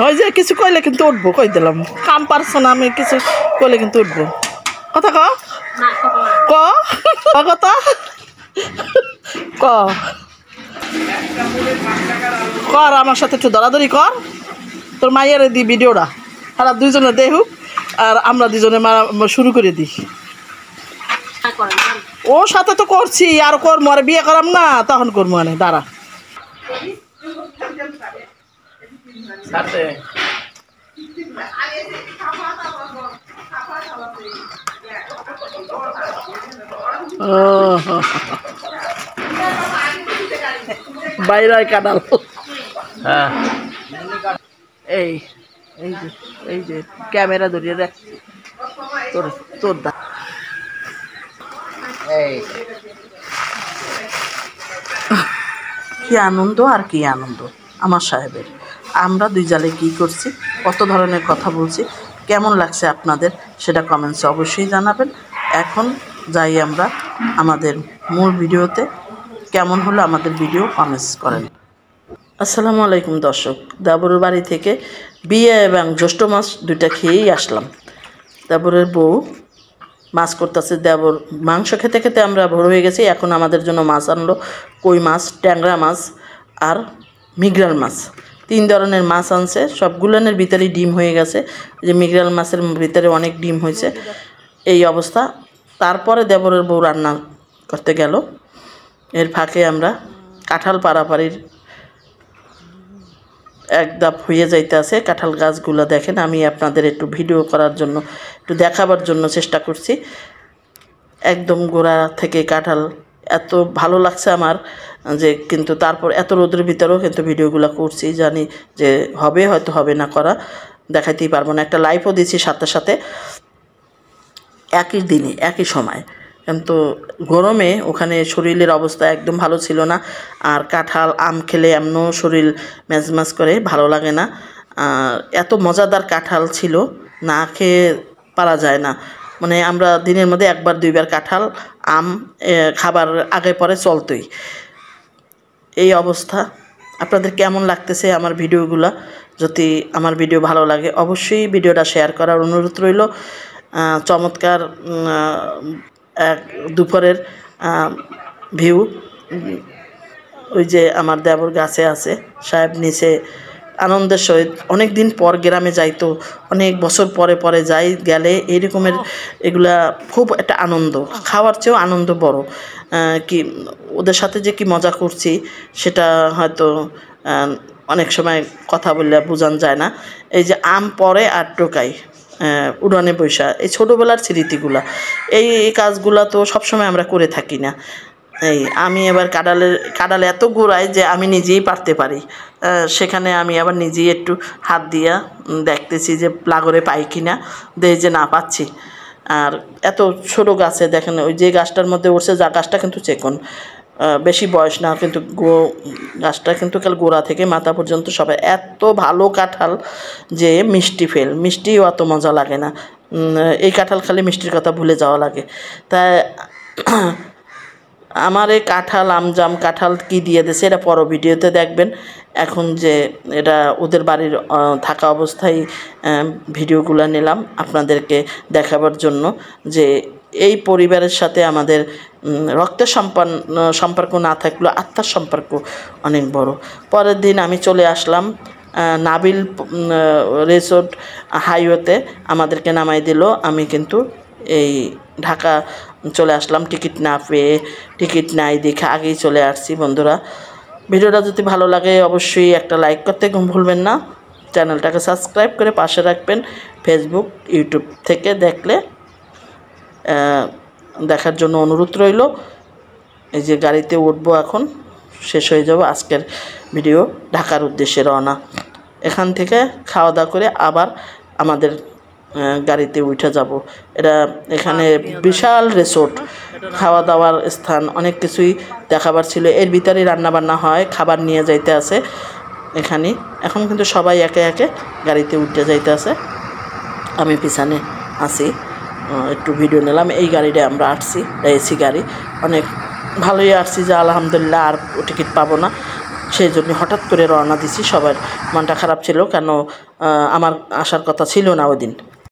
ওই যে কিছু কইলে কিন্তু উঠবো, কই দিলাম কাম পারছো না, আমি কিছু কইলে কিন্তু উঠবো। কথা ক ক কথা ক কর, আমার সাথে একটু দরাদরি কর। তোর মাইয়ারে দি ভিডিওটা, তারা দুইজনে দেখুক আর আমরা দুজনে শুরু করে দিই। ওর সাথে তো করছি, আর করবো, আর বিয়ে করাম না তখন করবো। মানে দাঁড়া বাইরে কাটাল। হ্যাঁ, এই এই যে এই যে ক্যামেরা ধরিয়ে রাখছি তোর তোর দা। কি আনন্দ আর কি আনন্দ আমার সাহেবের। আমরা দুই জালে কী করছি, কত ধরনের কথা বলছি, কেমন লাগছে আপনাদের সেটা কমেন্টসে অবশ্যই জানাবেন। এখন যাই আমরা আমাদের মূল ভিডিওতে। কেমন হলো আমাদের ভিডিও কমেন্টস করেন। আসসালামু আলাইকুম দর্শক, দেবরের বাড়ি থেকে বিয়ে এবং জ্যৈষ্ঠ মাছ দুইটা খেয়েই আসলাম। দেবরের বউ মাছ করতেছে, দেবর মাংস খেতে খেতে আমরা ভোর হয়ে গেছি। এখন আমাদের জন্য মাছ আনলো, কই মাছ, ট্যাংরা মাছ আর মৃগেল মাছ। 3 ধরনের মাছ আনছে, সবগুলোনের ভিতরেই ডিম হয়ে গেছে। যে মৃগেল মাছের ভিতরে অনেক ডিম হয়েছে, এই অবস্থা। তারপরে দেবরের বউ রান্না করতে গেল। এর ফাঁকে আমরা কাঁঠাল পাড়াপাড়ির এক ধাপ হয়ে যাইতে আছে। কাঁঠাল গাছগুলো দেখেন, আমি আপনাদের একটু ভিডিও করার জন্য, একটু দেখাবার জন্য চেষ্টা করছি। একদম গোড়া থেকে কাঁঠাল এত ভালো লাগছে আমার যে, কিন্তু তারপর এত রোদের ভিতরেও কিন্তু ভিডিওগুলো করছি, জানি যে হবে হয়তো হবে না করা, দেখাইতেই পারবো না। একটা লাইভও দিয়েছি সাথে সাথে একই দিনে একই সময়, কিন্তু গরমে ওখানে শরীরের অবস্থা একদম ভালো ছিল না। আর কাঁঠাল আম খেলে এমনও শরীর ম্যাজম্যাজ করে, ভালো লাগে না। এত মজাদার কাঁঠাল ছিল, না খেয়ে পারা যায় না। মানে আমরা দিনের মধ্যে 1-2বার কাঁঠাল আম খাবার আগে পরে চলতই। এই অবস্থা। আপনাদের কেমন লাগতেছে আমার ভিডিওগুলো? যদি আমার ভিডিও ভালো লাগে অবশ্যই ভিডিওটা শেয়ার করার অনুরোধ রইল। চমৎকার এক দুপুরের ভিউ। ওই যে আমার দেবর গাছে আছে, সাহেব নিচে আনন্দের সহিত অনেক দিন পর গ্রামে যাইতো, অনেক বছর পরে পরে যাই, গেলে এই রকমের এগুলা খুব একটা আনন্দ, খাওয়ার চেয়েও আনন্দ বড়। কি ওদের সাথে যে কি মজা করছি সেটা হয়তো অনেক সময় কথা বললে বোঝানো যায় না। এই যে আম পরে আর টোকাই উড়ানে বৈশা, এই ছোটোবেলার স্মৃতিগুলা, এই কাজগুলা তো সবসময় আমরা করে থাকি না। এই আমি এবার কাঁঠালে এত গোড়ায় যে আমি নিজেই পারতে পারি, সেখানে আমি আবার নিজেই একটু হাত দিয়া দেখতেছি যে লাগরে পাই কিনা, দেই যে না পাচ্ছি। আর এত ছোটো গাছে দেখেন, ওই যে গাছটার মধ্যে উঠছে, যা গাছটা কিন্তু চেকন, বেশি বয়স না, কিন্তু গাছটা কিন্তু কাল গোড়া থেকে মাথা পর্যন্ত সবাই এত ভালো কাঁঠাল যে মিষ্টি ফেল, মিষ্টিও অত মজা লাগে না। এই কাঁঠাল খালি মিষ্টির কথা ভুলে যাওয়া লাগে। তাই আমার এই কাঁঠাল আমজাম কাঁঠাল কি দিয়ে দিয়েছে এটা পর ভিডিওতে দেখবেন। এখন যে এটা ওদের বাড়ির থাকা অবস্থায় ভিডিওগুলো নিলাম আপনাদেরকে দেখাবার জন্য, যে এই পরিবারের সাথে আমাদের রক্তের সম্পর্ক না থাকলেও আত্মার সম্পর্ক অনেক বড়। পরের দিন আমি চলে আসলাম নাবিল রিসোর্ট হাইওয়েতে, আমাদেরকে নামাই দিল। আমি কিন্তু এই ঢাকা চলে আসলাম টিকিট না পেয়ে, টিকিট নাই দেখে আগেই চলে আসছি। বন্ধুরা, ভিডিওটা যদি ভালো লাগে অবশ্যই একটা লাইক করতে ভুলবেন না, চ্যানেলটাকে সাবস্ক্রাইব করে পাশে রাখবেন। ফেসবুক ইউটিউব থেকে দেখলে দেখার জন্য অনুরোধ রইল। এই যে গাড়িতে উঠবো, এখন শেষ হয়ে যাব আজকের ভিডিও, ঢাকার উদ্দেশ্যে রওনা। এখান থেকে খাওয়া দাওয়া করে আবার আমাদের গাড়িতে উঠে যাব। এখানে বিশাল রিসোর্ট, খাওয়া দাওয়ার স্থান, অনেক কিছুই দেখাবার ছিল। এর ভিতরেই রান্নাবান্না হয়, খাবার নিয়ে যাইতে আছে এখানে। এখন কিন্তু সবাই একে একে গাড়িতে উঠে যাইতে আছে, আমি পিছনে আছি, একটু ভিডিও নিলাম। এই গাড়িটা আমরা আসছি, এসি গাড়ি, অনেক ভালোই আসছি যে আলহামদুলিল্লাহ আর টিকিট পাবো না, সেই জন্য হঠাৎ করে রওনা দিছি। সবার মনটা খারাপ ছিল, কেন আমার আসার কথা ছিল না ওই দিন।